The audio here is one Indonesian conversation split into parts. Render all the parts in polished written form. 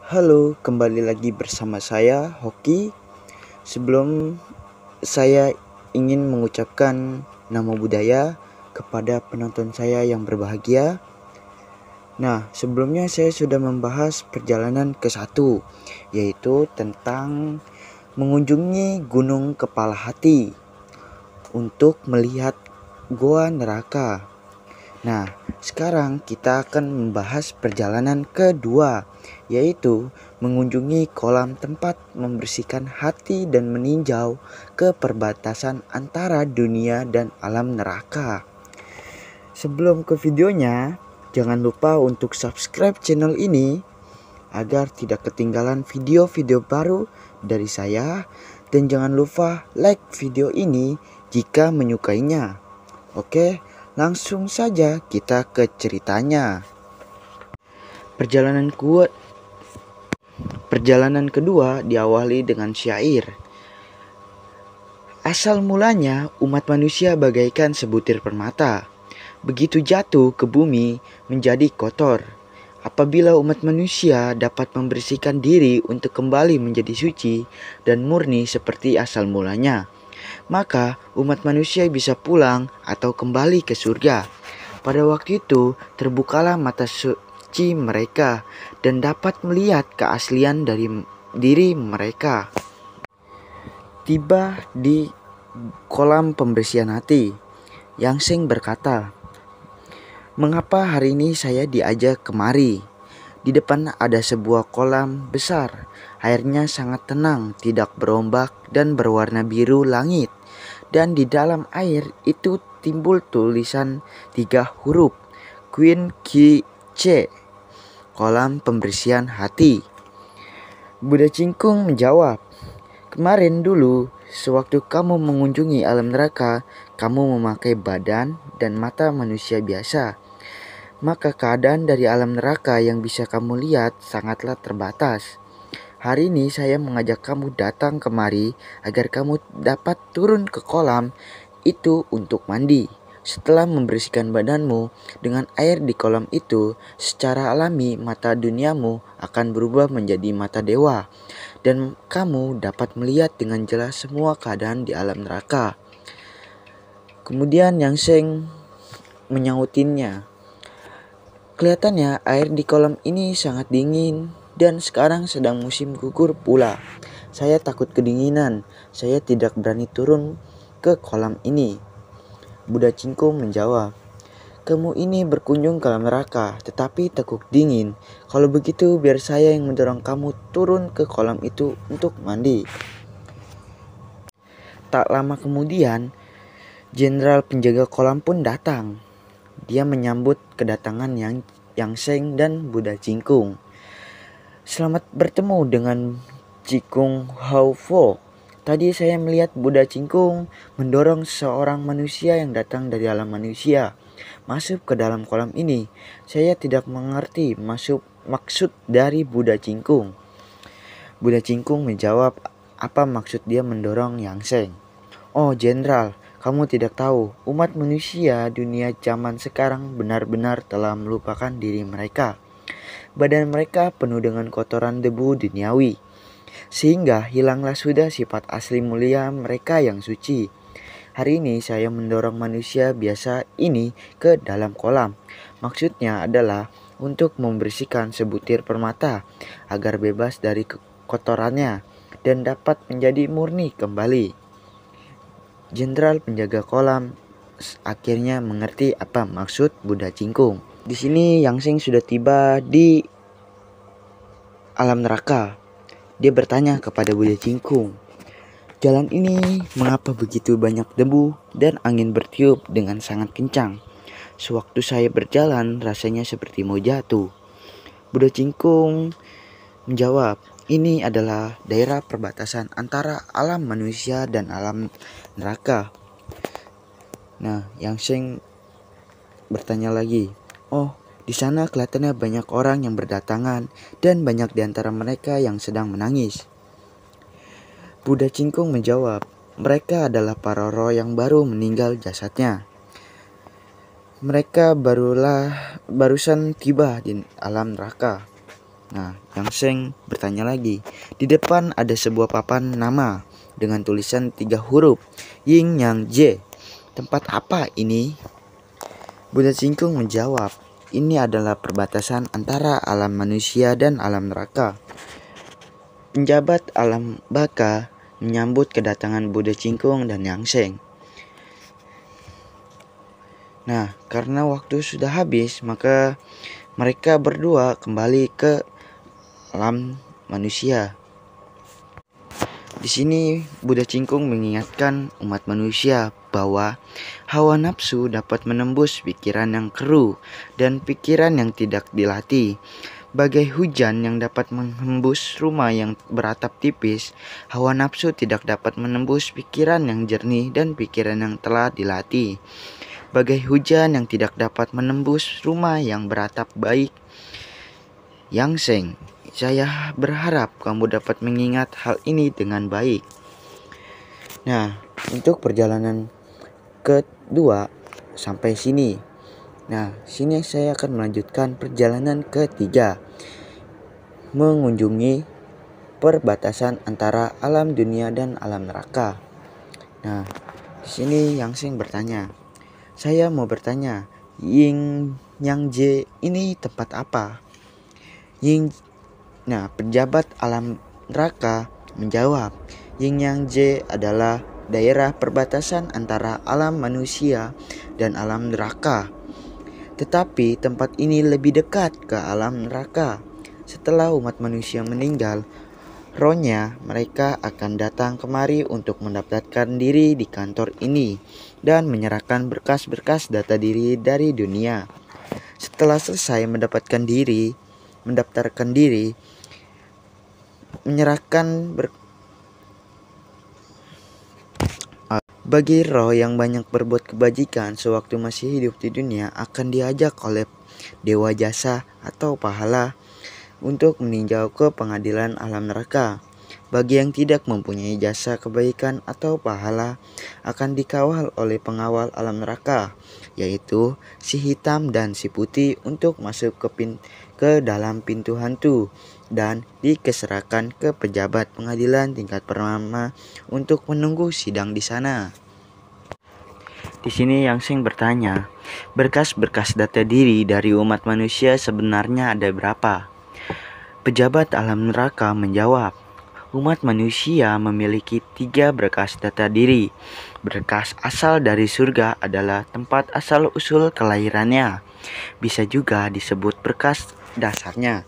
Halo, kembali lagi bersama saya, Hoki. Sebelum saya ingin mengucapkan nama budaya kepada penonton saya yang berbahagia. Nah, sebelumnya saya sudah membahas perjalanan ke-1, yaitu tentang mengunjungi Gunung Kepala Hati untuk melihat Goa Neraka. Nah, sekarang kita akan membahas perjalanan kedua, yaitu mengunjungi kolam tempat membersihkan hati dan meninjau ke perbatasan antara dunia dan alam neraka. Sebelum ke videonya, jangan lupa untuk subscribe channel ini agar tidak ketinggalan video-video baru dari saya, dan jangan lupa like video ini jika menyukainya. Oke, langsung saja kita ke ceritanya. Perjalanan kedua diawali dengan syair. Asal mulanya umat manusia bagaikan sebutir permata. Begitu jatuh ke bumi menjadi kotor. Apabila umat manusia dapat membersihkan diri untuk kembali menjadi suci dan murni seperti asal mulanya, maka umat manusia bisa pulang atau kembali ke surga. Pada waktu itu terbukalah mata suci mereka dan dapat melihat keaslian dari diri mereka. Tiba di kolam pembersihan hati, Yang Seng berkata, "Mengapa hari ini saya diajak kemari? Di depan ada sebuah kolam besar. Airnya sangat tenang, tidak berombak dan berwarna biru langit. Dan di dalam air itu timbul tulisan 3 huruf, Queen Ki C, kolam pembersihan hati." Buddha Cingkung menjawab, "Kemarin dulu, sewaktu kamu mengunjungi alam neraka, kamu memakai badan dan mata manusia biasa. Maka keadaan dari alam neraka yang bisa kamu lihat sangatlah terbatas. Hari ini saya mengajak kamu datang kemari agar kamu dapat turun ke kolam itu untuk mandi. Setelah membersihkan badanmu dengan air di kolam itu, secara alami mata duniamu akan berubah menjadi mata dewa, dan kamu dapat melihat dengan jelas semua keadaan di alam neraka." Kemudian Yang Seng menyautinnya, "Kelihatannya air di kolam ini sangat dingin dan sekarang sedang musim gugur pula. Saya takut kedinginan. Saya tidak berani turun ke kolam ini." Buddha Cingkung menjawab, "Kamu ini berkunjung ke alam neraka tetapi takut dingin. Kalau begitu biar saya yang mendorong kamu turun ke kolam itu untuk mandi." Tak lama kemudian, jenderal penjaga kolam pun datang. Dia menyambut kedatangan Yang Seng dan Buddha Cingkung. "Selamat bertemu dengan Cikung Hau Fo. Tadi saya melihat Buddha Cingkung mendorong seorang manusia yang datang dari alam manusia masuk ke dalam kolam ini. Saya tidak mengerti maksud dari Buddha Cingkung." Buddha Cingkung menjawab apa maksud dia mendorong Yang Seng. "Oh jenderal, kamu tidak tahu, umat manusia dunia zaman sekarang benar-benar telah melupakan diri mereka. Badan mereka penuh dengan kotoran debu duniawi, sehingga hilanglah sudah sifat asli mulia mereka yang suci. Hari ini saya mendorong manusia biasa ini ke dalam kolam. Maksudnya adalah untuk membersihkan sebutir permata agar bebas dari kotorannya dan dapat menjadi murni kembali." Jenderal penjaga kolam akhirnya mengerti apa maksud Buddha Cingkung. Di sini Yang Seng sudah tiba di alam neraka. Dia bertanya kepada Buddha Cingkung, "Jalan ini mengapa begitu banyak debu dan angin bertiup dengan sangat kencang? Sewaktu saya berjalan rasanya seperti mau jatuh." Buddha Cingkung menjawab, "Ini adalah daerah perbatasan antara alam manusia dan alam neraka." Nah, Yang Seng bertanya lagi, "Oh, di sana kelihatannya banyak orang yang berdatangan dan banyak di antara mereka yang sedang menangis." Buddha Cingkung menjawab, "Mereka adalah para roh yang baru meninggal jasadnya. Mereka barusan tiba di alam neraka." Nah, Yang Seng bertanya lagi. Di depan ada sebuah papan nama dengan tulisan 3 huruf, Yin Yang J. Tempat apa ini? Buddha Cingkung menjawab, ini adalah perbatasan antara alam manusia dan alam neraka. Penjabat alam baka menyambut kedatangan Buddha Cingkung dan Yang Seng. Nah, karena waktu sudah habis, maka mereka berdua kembali ke alam manusia. Di sini Buddha Cingkung mengingatkan umat manusia bahwa hawa nafsu dapat menembus pikiran yang keruh dan pikiran yang tidak dilatih. Bagai hujan yang dapat menghembus rumah yang beratap tipis, hawa nafsu tidak dapat menembus pikiran yang jernih dan pikiran yang telah dilatih. Bagai hujan yang tidak dapat menembus rumah yang beratap baik. Yang Seng, saya berharap kamu dapat mengingat hal ini dengan baik. Nah, untuk perjalanan kedua sampai sini. Nah, sini saya akan melanjutkan perjalanan ketiga, mengunjungi perbatasan antara alam dunia dan alam neraka. Nah, di sini Yang Seng bertanya, saya mau bertanya, Yin Yang J ini tempat apa? Penjabat alam neraka menjawab, Yin Yang J adalah daerah perbatasan antara alam manusia dan alam neraka. Tetapi tempat ini lebih dekat ke alam neraka. Setelah umat manusia meninggal, rohnya mereka akan datang kemari untuk mendaftarkan diri di kantor ini dan menyerahkan berkas-berkas data diri dari dunia. Setelah selesai mendapatkan diri, mendaftarkan diri, menyerahkan bagi roh yang banyak berbuat kebajikan sewaktu masih hidup di dunia akan diajak oleh dewa jasa atau pahala untuk meninjau ke pengadilan alam neraka. Bagi yang tidak mempunyai jasa kebaikan atau pahala akan dikawal oleh pengawal alam neraka, yaitu si hitam dan si putih untuk masuk ke dalam pintu hantu dan dikeserahkan ke pejabat pengadilan tingkat pertama untuk menunggu sidang di sana. Di sini Yang Seng bertanya, berkas-berkas data diri dari umat manusia sebenarnya ada berapa? Pejabat alam neraka menjawab, umat manusia memiliki 3 berkas data diri. Berkas asal dari surga adalah tempat asal-usul kelahirannya. Bisa juga disebut berkas dasarnya.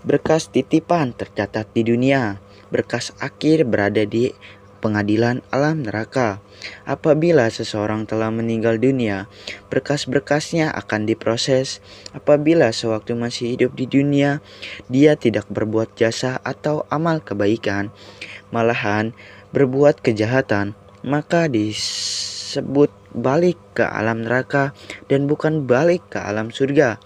Berkas titipan tercatat di dunia. Berkas akhir berada di pengadilan alam neraka. Apabila seseorang telah meninggal dunia, berkas-berkasnya akan diproses. Apabila sewaktu masih hidup di dunia, dia tidak berbuat jasa atau amal kebaikan, malahan berbuat kejahatan, maka disebut balik ke alam neraka dan bukan balik ke alam surga.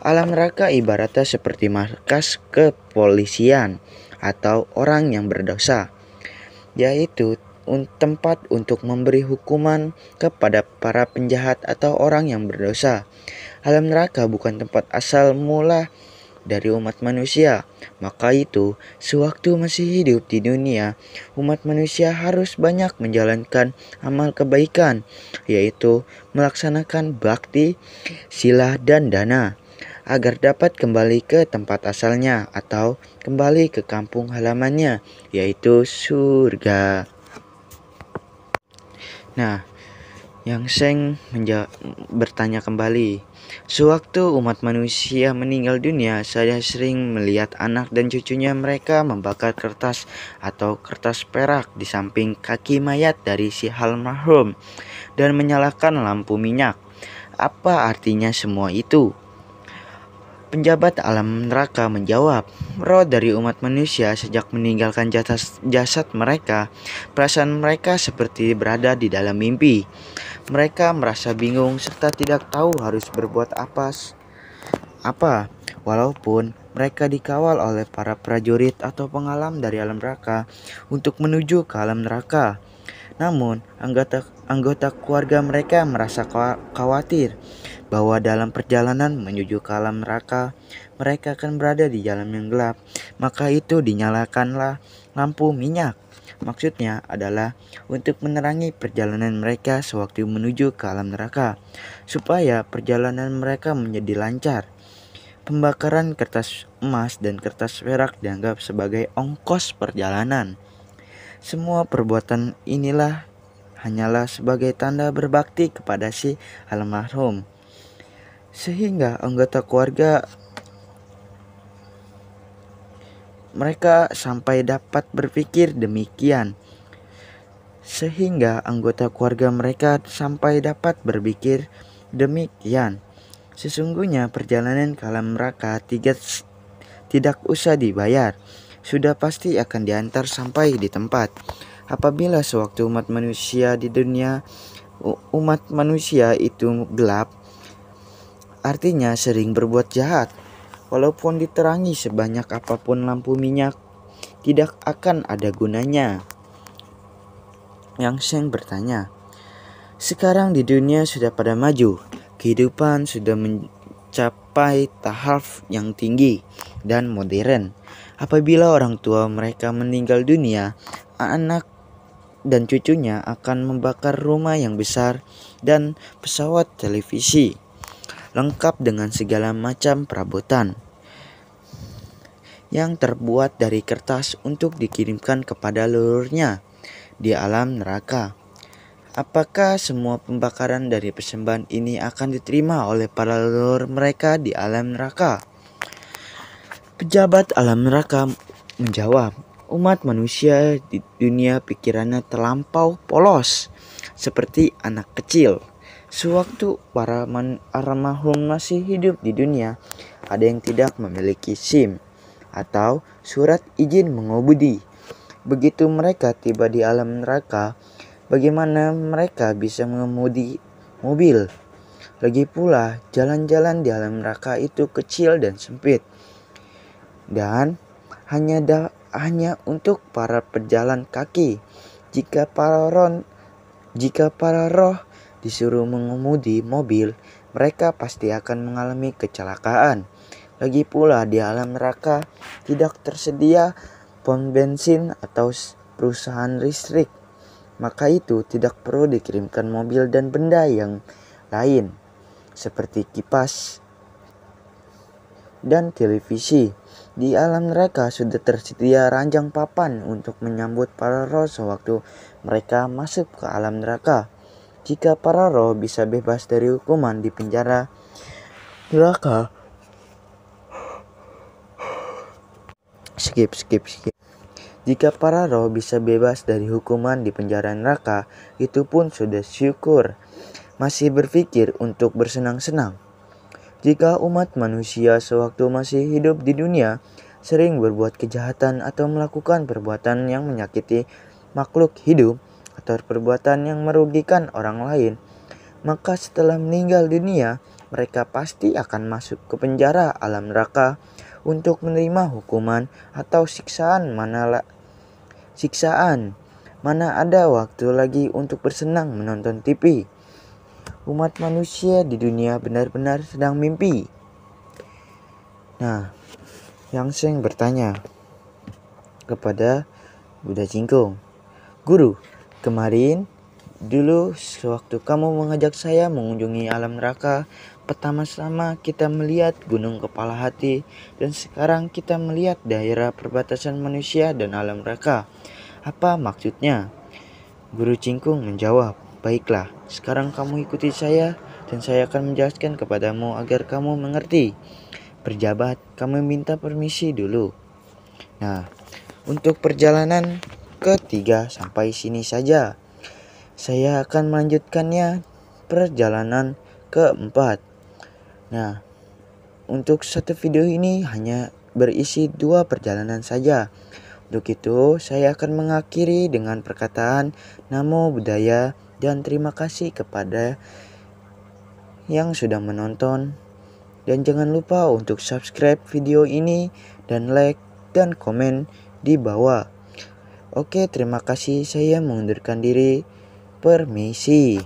Alam neraka ibaratnya seperti markas kepolisian atau orang yang berdosa, yaitu tempat untuk memberi hukuman kepada para penjahat atau orang yang berdosa. Alam neraka bukan tempat asal mula dari umat manusia. Maka itu, sewaktu masih hidup di dunia, umat manusia harus banyak menjalankan amal kebaikan, yaitu melaksanakan bakti, sila, dan dana, agar dapat kembali ke tempat asalnya atau kembali ke kampung halamannya, yaitu surga. Nah, Yang Seng bertanya kembali, sewaktu umat manusia meninggal dunia, saya sering melihat anak dan cucunya mereka membakar kertas atau kertas perak di samping kaki mayat dari si almarhum dan menyalakan lampu minyak. Apa artinya semua itu? Penjabat alam neraka menjawab, roh dari umat manusia sejak meninggalkan jasad mereka, perasaan mereka seperti berada di dalam mimpi. Mereka merasa bingung serta tidak tahu harus berbuat apa, walaupun mereka dikawal oleh para prajurit atau pengalam dari alam neraka untuk menuju ke alam neraka. Namun, anggota keluarga mereka merasa khawatir bahwa dalam perjalanan menuju ke alam neraka, mereka akan berada di jalan yang gelap. Maka itu dinyalakanlah lampu minyak. Maksudnya adalah untuk menerangi perjalanan mereka sewaktu menuju ke alam neraka, supaya perjalanan mereka menjadi lancar. Pembakaran kertas emas dan kertas perak dianggap sebagai ongkos perjalanan. Semua perbuatan inilah hanyalah sebagai tanda berbakti kepada si almarhum, sehingga anggota keluarga mereka sampai dapat berpikir demikian. Sesungguhnya perjalanan ke alam neraka tidak usah dibayar, sudah pasti akan diantar sampai di tempat. Apabila sewaktu umat manusia itu gelap, artinya sering berbuat jahat. Walaupun diterangi sebanyak apapun lampu minyak, tidak akan ada gunanya. Yang Sheng bertanya, sekarang di dunia sudah pada maju, kehidupan sudah mencapai tahap yang tinggi dan modern. Apabila orang tua mereka meninggal dunia, anak dan cucunya akan membakar rumah yang besar dan pesawat televisi, lengkap dengan segala macam perabotan yang terbuat dari kertas untuk dikirimkan kepada leluhurnya di alam neraka. Apakah semua pembakaran dari persembahan ini akan diterima oleh para leluhur mereka di alam neraka? Pejabat alam neraka menjawab, umat manusia di dunia pikirannya terlampau polos, seperti anak kecil. Sewaktu para almarhum masih hidup di dunia, ada yang tidak memiliki SIM atau surat izin mengemudi. Begitu mereka tiba di alam neraka, bagaimana mereka bisa mengemudi mobil? Lagi pula, jalan-jalan di alam neraka itu kecil dan sempit, dan hanya untuk para pejalan kaki. Jika para roh disuruh mengemudi mobil, mereka pasti akan mengalami kecelakaan. Lagi pula di alam neraka tidak tersedia pom bensin atau perusahaan listrik. Maka itu tidak perlu dikirimkan mobil dan benda yang lain seperti kipas dan televisi. Di alam neraka sudah tersedia ranjang papan untuk menyambut para roh sewaktu mereka masuk ke alam neraka. Jika para roh bisa bebas dari hukuman di penjara neraka, Jika para roh bisa bebas dari hukuman di penjara neraka, itu pun sudah syukur. Masih berpikir untuk bersenang-senang. Jika umat manusia sewaktu masih hidup di dunia sering berbuat kejahatan atau melakukan perbuatan yang menyakiti makhluk hidup atau perbuatan yang merugikan orang lain, maka setelah meninggal dunia mereka pasti akan masuk ke penjara alam neraka untuk menerima hukuman atau siksaan. Mana ada waktu lagi untuk bersenang menonton TV. Umat manusia di dunia benar-benar sedang mimpi. Nah, Yang Sheng bertanya kepada Buddha Jingkung, Guru, kemarin dulu sewaktu kamu mengajak saya mengunjungi alam neraka, pertama-tama kita melihat gunung kepala hati, dan sekarang kita melihat daerah perbatasan manusia dan alam neraka. Apa maksudnya? Guru Jingkung menjawab, baiklah, sekarang kamu ikuti saya dan saya akan menjelaskan kepadamu agar kamu mengerti. Pejabat, kami minta permisi dulu. Nah, untuk perjalanan ketiga sampai sini saja. Saya akan melanjutkannya perjalanan keempat. Nah, untuk satu video ini hanya berisi 2 perjalanan saja. Untuk itu, saya akan mengakhiri dengan perkataan Namo Buddhaya dan terima kasih kepada yang sudah menonton. Dan jangan lupa untuk subscribe video ini dan like dan komen di bawah. Oke, terima kasih. Saya mengundurkan diri. Permisi.